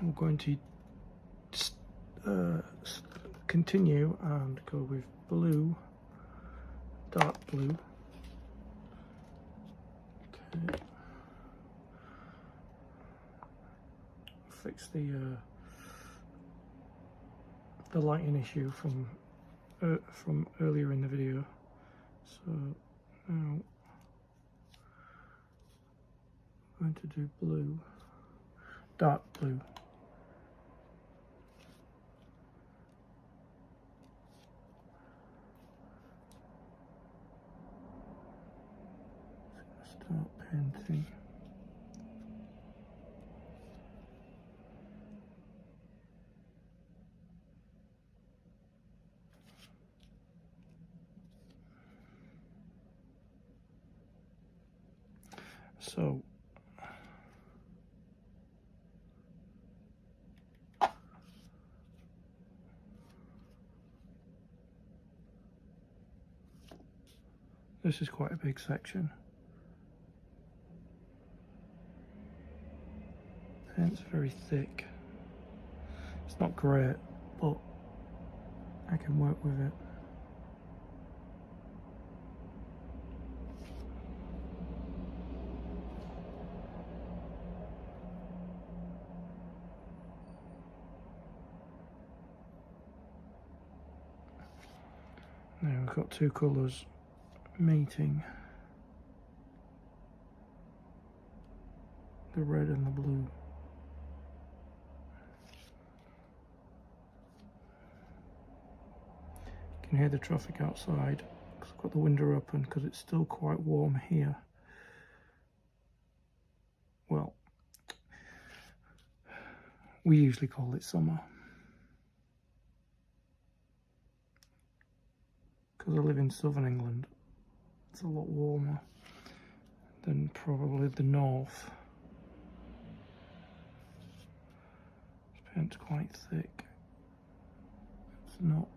we're going to continue and go with blue, dark blue. Okay. Fix the lighting issue from earlier in the video. So now I'm going to do blue, dark blue. Start painting. So this is quite a big section. Paint's very thick. It's not great, but I can work with it. Now we've got two colours meeting, the red and the blue. You can hear the traffic outside because I've got the window open because it's still quite warm here. Well, we usually call it summer because I live in southern England. It's a lot warmer than probably the north. This paint's quite thick. It's not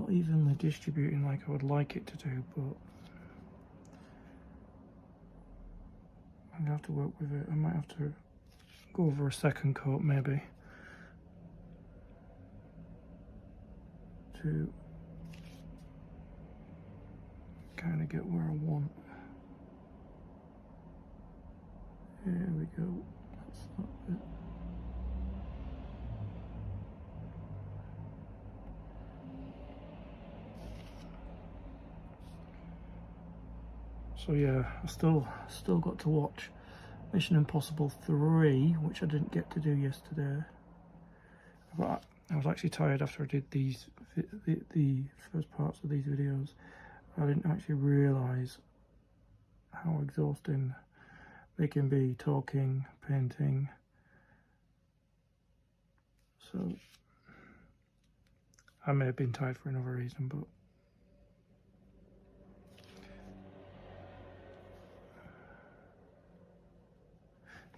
evenly distributing like I would like it to do, but I'm gonna have to work with it. I might have to go over a second coat maybe to kind of get where I want. Here we go. That's that bit. So yeah, I still got to watch Mission Impossible 3, which I didn't get to do yesterday. But I was actually tired after I did the first parts of these videos. I didn't actually realise how exhausting they can be, talking, painting. So I may have been tired for another reason, but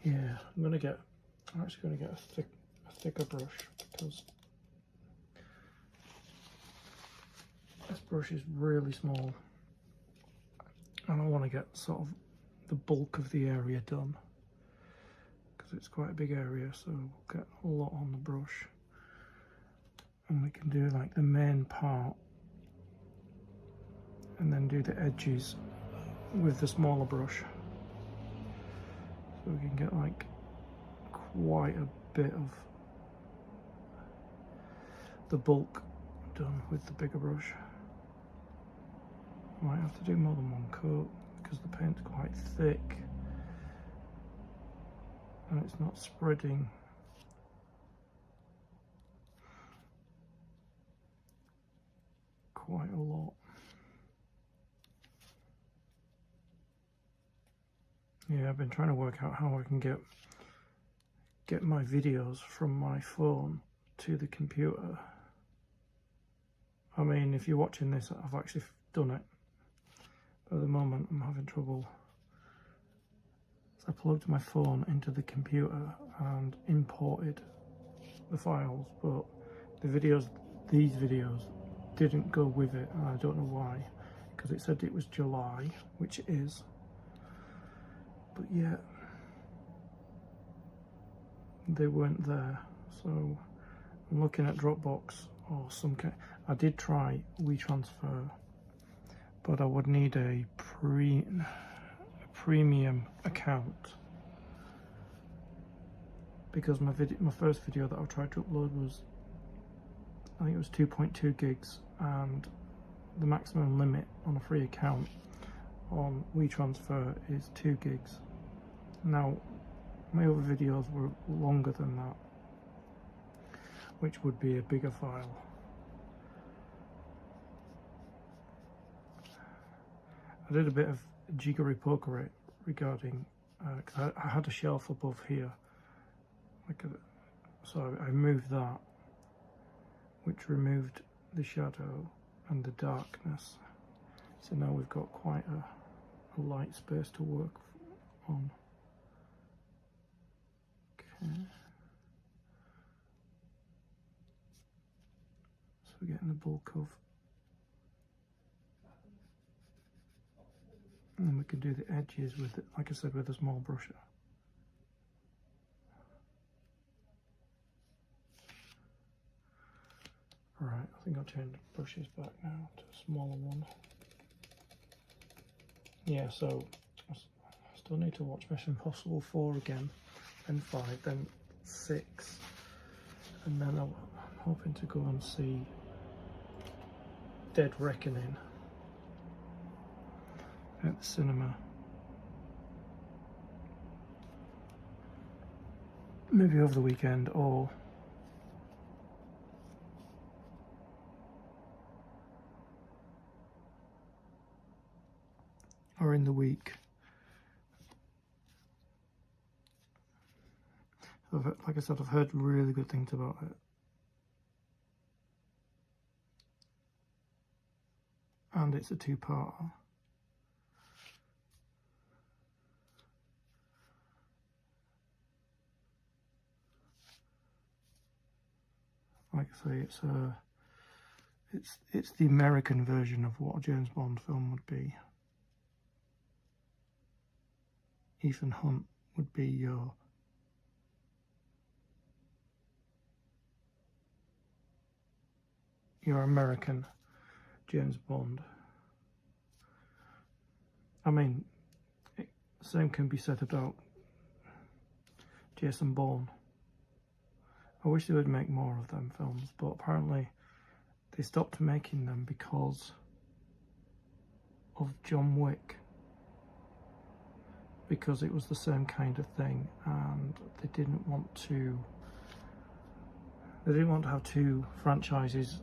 yeah, I'm actually gonna get a thicker brush because this brush is really small and I want to get sort of the bulk of the area done because it's quite a big area, so we'll get a lot on the brush and we can do like the main part and then do the edges with the smaller brush, so we can get like quite a bit of the bulk done with the bigger brush. I might have to do more than one coat because the paint's quite thick and it's not spreading. Quite a lot. Yeah, I've been trying to work out how I can get my videos from my phone to the computer. I mean, if you're watching this, I've actually done it. But at the moment, I'm having trouble. So I plugged my phone into the computer and imported the files, but these videos didn't go with it, and I don't know why, because it said it was July, which it is. But yeah, they weren't there. So I'm looking at Dropbox or some kind. I did try WeTransfer, but I would need a premium account, because my first video that I tried to upload was, I think it was 2.2 gigs, and the maximum limit on a free account on WeTransfer is 2 gigs. Now, my other videos were longer than that, which would be a bigger file. I did a bit of jiggery pokery regarding, because I had a shelf above here, so I moved that, which removed the shadow and the darkness. So now we've got quite a light space to work on. Okay. So we're getting the bulk of, and we can do the edges with it, like I said, with a small brusher. Right, I think I'll change the brushes back now to a smaller one. Yeah, so I still need to watch Mission Impossible 4 again, then 5, then 6, and then I'm hoping to go and see Dead Reckoning at the cinema. Maybe over the weekend or in the week. Like I said, I've heard really good things about it. And it's a 2-parter. Like I say, it's the American version of what a James Bond film would be. Ethan Hunt would be your American James Bond. I mean, the same can be said about Jason Bourne. I wish they would make more of them films, but apparently they stopped making them because of John Wick, because it was the same kind of thing, and they didn't want to have 2 franchises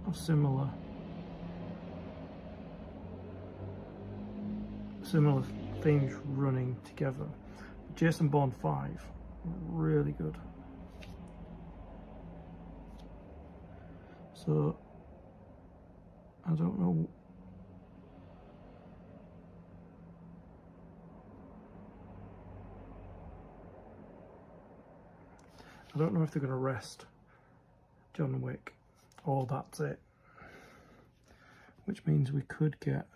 of similar themes running together. Jason Bourne 5, really good. So I don't know. I don't know if they're going to rest John Wick, or that's it. Which means we could get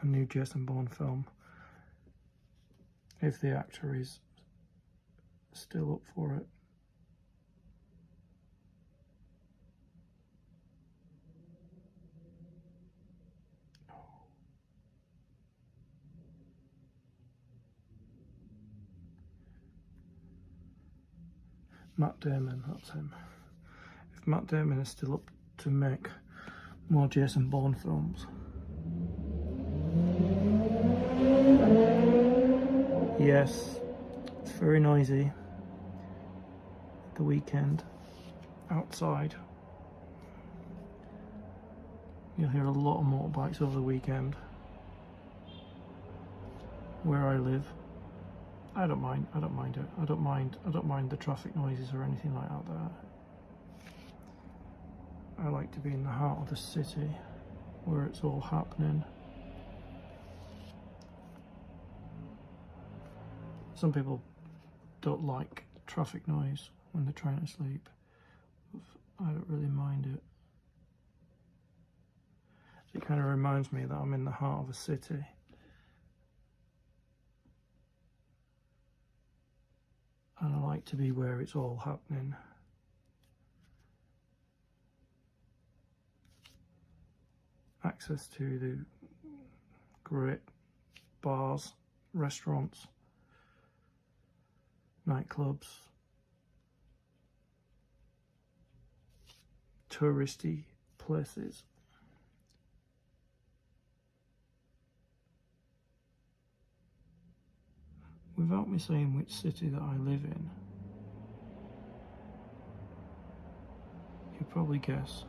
a new Jason Bourne film if the actor is still up for it. Matt Damon, that's him. If Matt Damon is still up to make more Jason Bourne films. Yes, it's very noisy. The weekend, outside. You'll hear a lot of motorbikes over the weekend. Where I live. I don't mind it. I don't mind the traffic noises or anything like that there. I like to be in the heart of the city where it's all happening. Some people don't like traffic noise when they're trying to sleep. I don't really mind it. It kind of reminds me that I'm in the heart of a city. like to be where it's all happening. Access to the great bars, restaurants, nightclubs, touristy places. Without me saying which city that I live in, you'll probably guess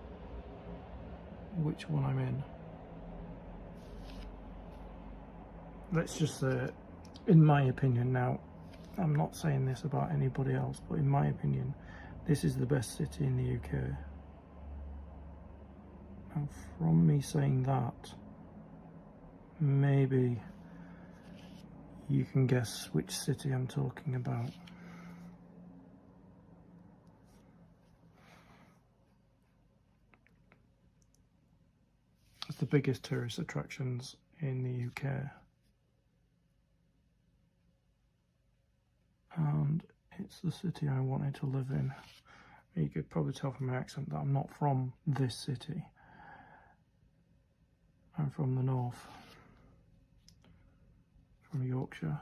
which one I'm in. Let's just say, in my opinion now, I'm not saying this about anybody else, but in my opinion, this is the best city in the UK. And from me saying that, maybe you can guess which city I'm talking about. It's the biggest tourist attractions in the UK. And it's the city I wanted to live in. You could probably tell from my accent that I'm not from this city. I'm from the north, from Yorkshire.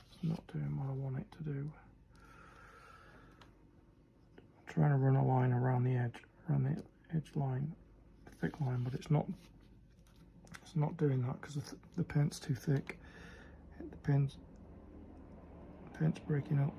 It's not doing what I want it to do. I'm trying to run a line around the edge line, thick line, but it's not doing that because the paint's too thick. The paint's breaking up.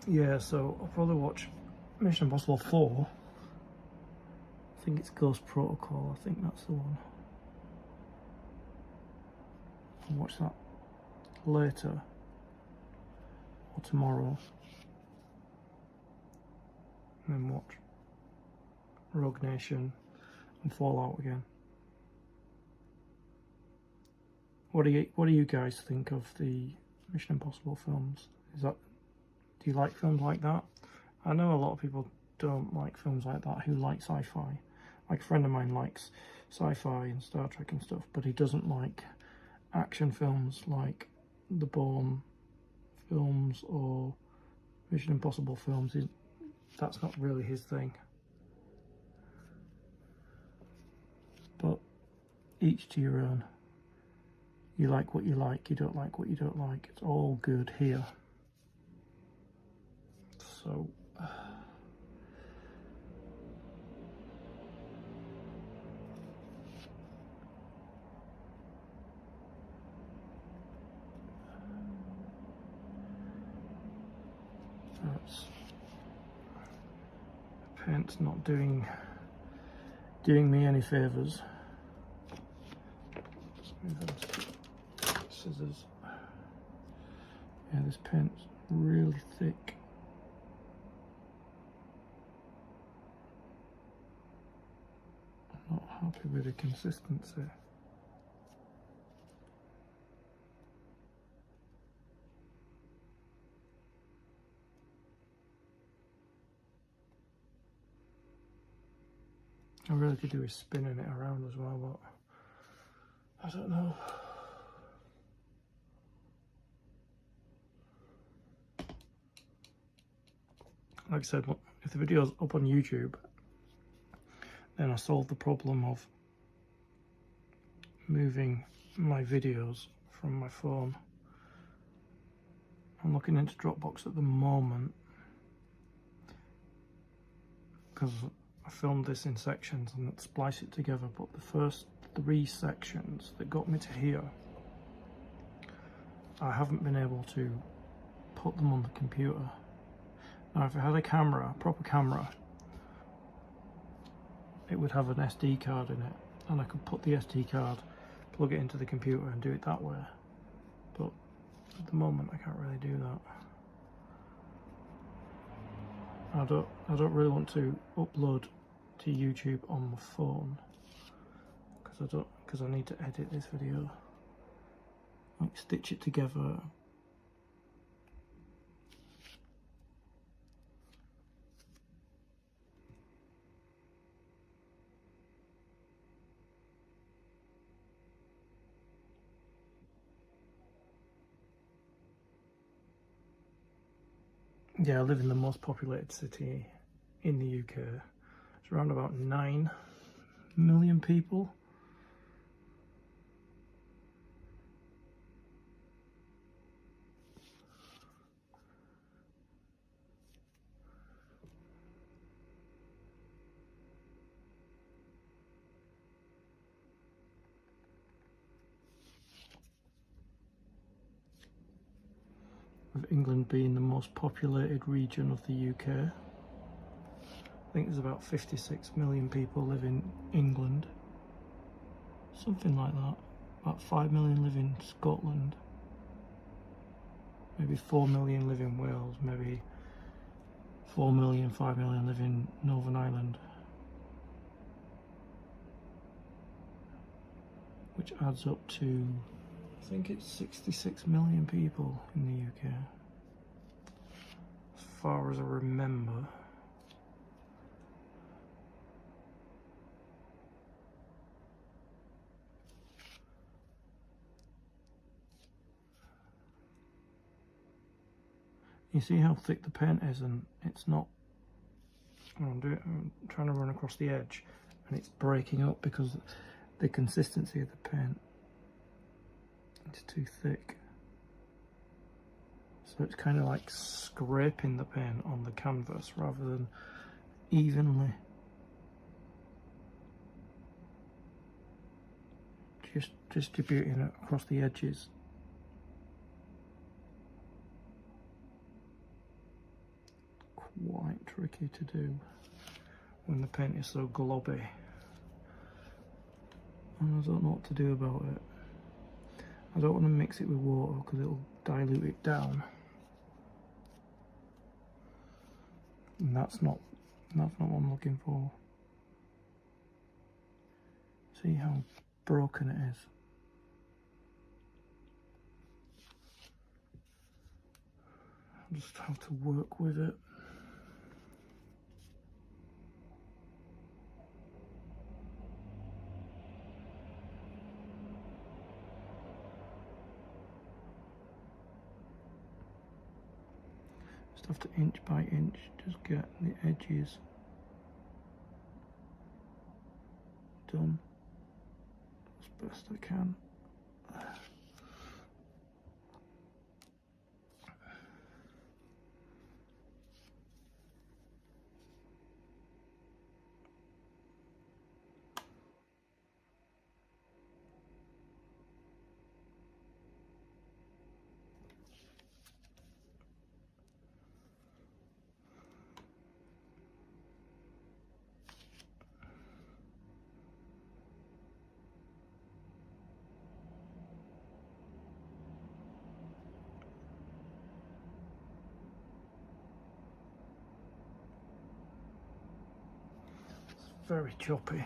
Yeah, so I'll probably watch Mission Impossible 4. I think it's Ghost Protocol, I think that's the one. I'll watch that later or tomorrow. And then watch Rogue Nation and Fallout again. What do you guys think of the Mission Impossible films? Do you like films like that? I know a lot of people don't like films like that who like sci-fi. Like a friend of mine likes sci-fi and Star Trek and stuff, but he doesn't like action films like the Bourne films or Mission Impossible films. That's not really his thing. But each to your own. You like what you like, you don't like what you don't like. It's all good here. So that's the paint's not doing me any favours. Scissors. Yeah, this paint's really thick. I'm not happy with the consistency. I really could do with spinning it around as well, but I don't know. Like I said, if the video's up on YouTube, then I solved the problem of moving my videos from my phone. I'm looking into Dropbox at the moment because I filmed this in sections and splice it together, but the first 3 sections that got me to here, I haven't been able to put them on the computer. Now if I had a camera, a proper camera, it would have an SD card in it and I could put the SD card, plug it into the computer and do it that way. But at the moment I can't really do that. I don't really want to upload to YouTube on my phone because because I need to edit this video, like stitch it together. Yeah, I live in the most populated city in the UK. It's around about 9 million people. With England being the most populated region of the UK. I think there's about 56 million people live in England. Something like that. About 5 million live in Scotland. Maybe 4 million live in Wales. Maybe 4 million, 5 million live in Northern Ireland. Which adds up to, I think it's 66 million people in the UK. As far as I remember. You see how thick the paint is, and it's not, I'm trying to run across the edge and it's breaking up because the consistency of the paint is too thick. So it's kind of like scraping the paint on the canvas rather than evenly. Just distributing it across the edges. Quite tricky to do when the paint is so globby, and I don't know what to do about it. I don't want to mix it with water because it'll dilute it down, and that's not what I'm looking for. See how broken it is. I'll just have to work with it. Just have to inch by inch just get the edges done as best I can. Very choppy.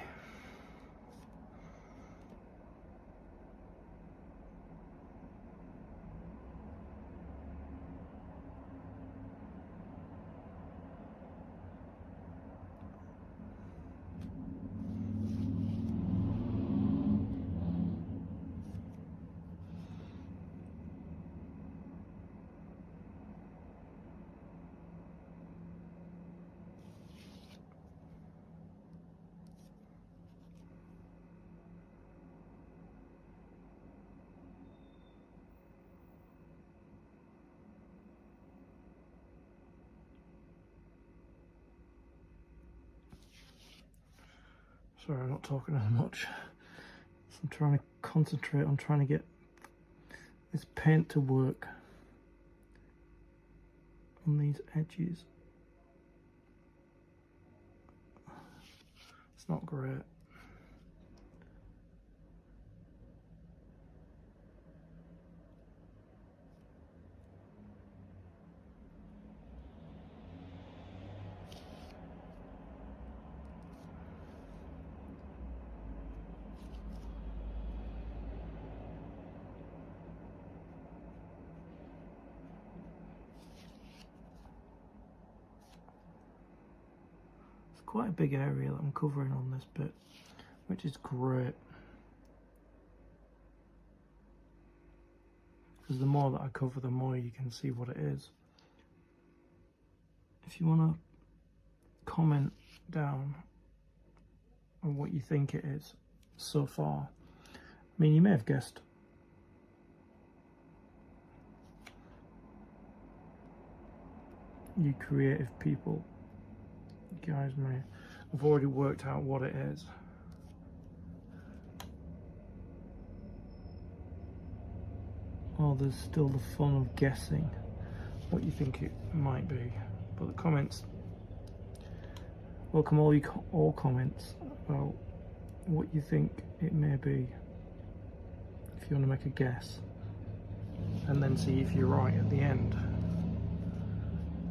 Sorry, I'm not talking as much. So I'm trying to concentrate on trying to get this paint to work on these edges. It's not great. quite a big area that I'm covering on this bit, which is great. Because the more that I cover, the more you can see what it is. If you want to comment down on what you think it is so far. I mean, you may have guessed. You creative people, you guys may have already worked out what it is. Or there's still the fun of guessing what you think it might be. But the comments, welcome all comments about what you think it may be, if you want to make a guess, and then see if you're right at the end.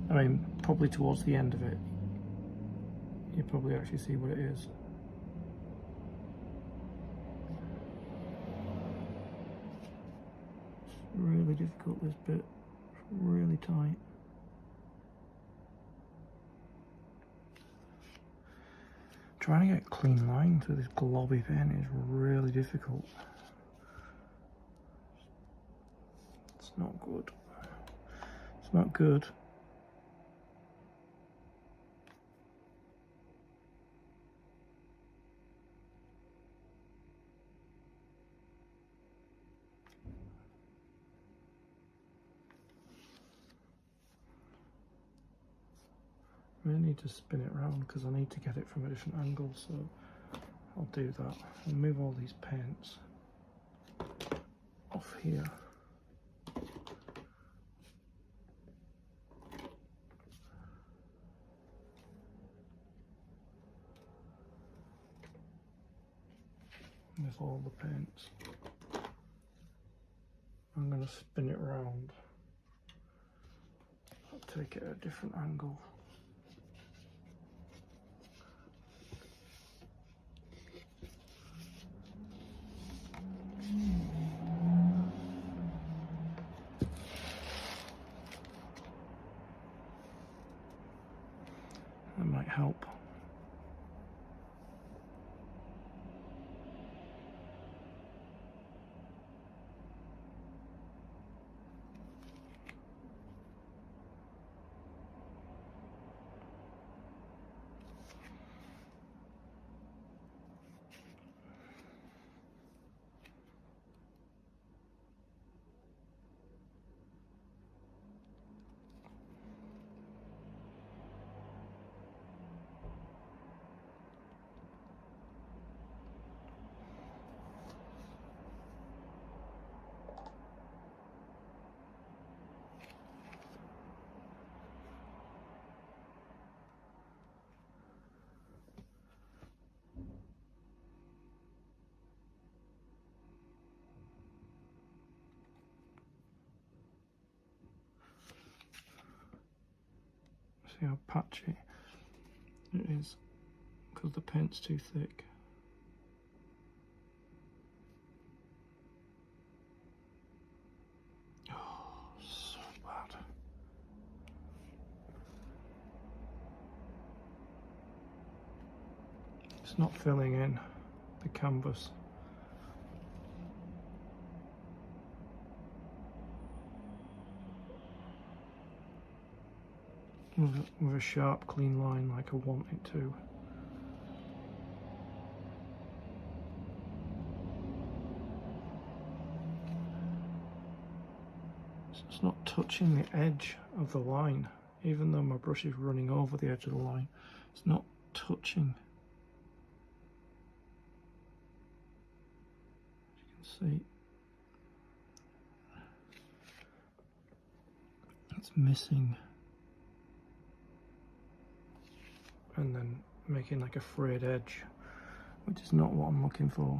I mean, probably towards the end of it, you probably actually see what it is. It's really difficult, this bit. It's really tight. Trying to get a clean line through this globby pen is really difficult. It's not good. It's not good. I really need to spin it around because I need to get it from a different angle, so I'll do that. I'll move all these paints off here. There's all the paints. I'm going to spin it around. I'll take it at a different angle. That might help. See how patchy it is because the paint's too thick. Oh, so bad. It's not filling in the canvas. With a sharp, clean line like I want it to. It's not touching the edge of the line, even though my brush is running over the edge of the line. It's not touching. As you can see, it's missing. And then making like a frayed edge, which is not what I'm looking for.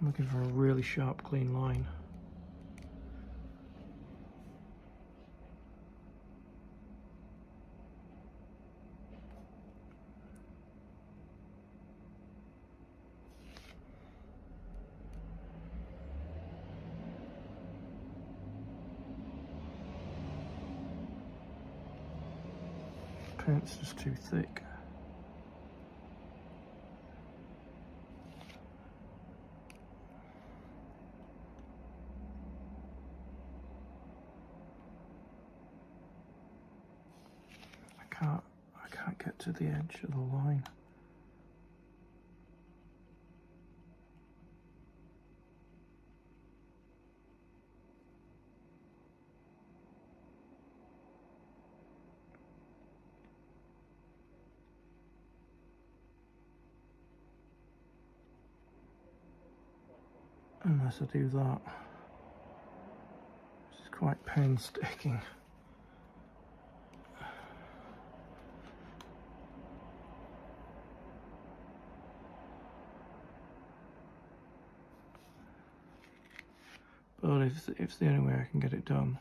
I'm looking for a really sharp, clean line. paint's just too thick. I can't get to the edge of the line. Unless I do that. It's quite painstaking. But if it's the only way I can get it done,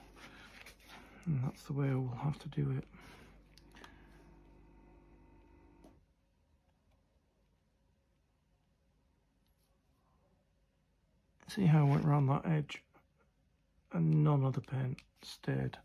and that's the way I will have to do it. See how I went around that edge and none of the paint stayed.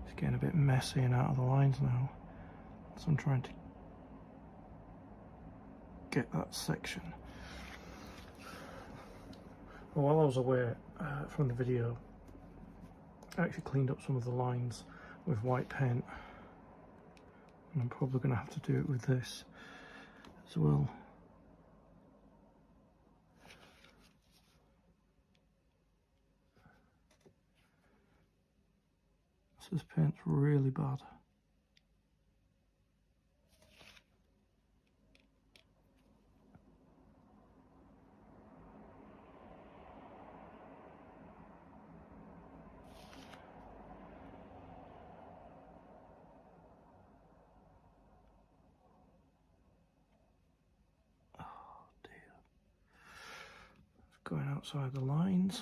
It's getting a bit messy and out of the lines now, so I'm trying to get that section. Well, while I was away from the video, I actually cleaned up some of the lines with white paint, and I'm probably going to have to do it with this as well. So this paint's really bad. Going outside the lines.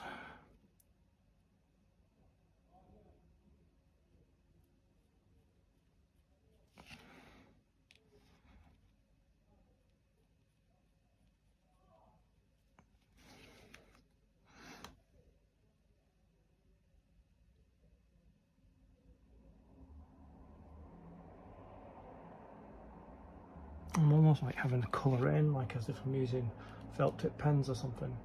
I'm almost like having to colour in, like as if I'm using felt tip pens or something.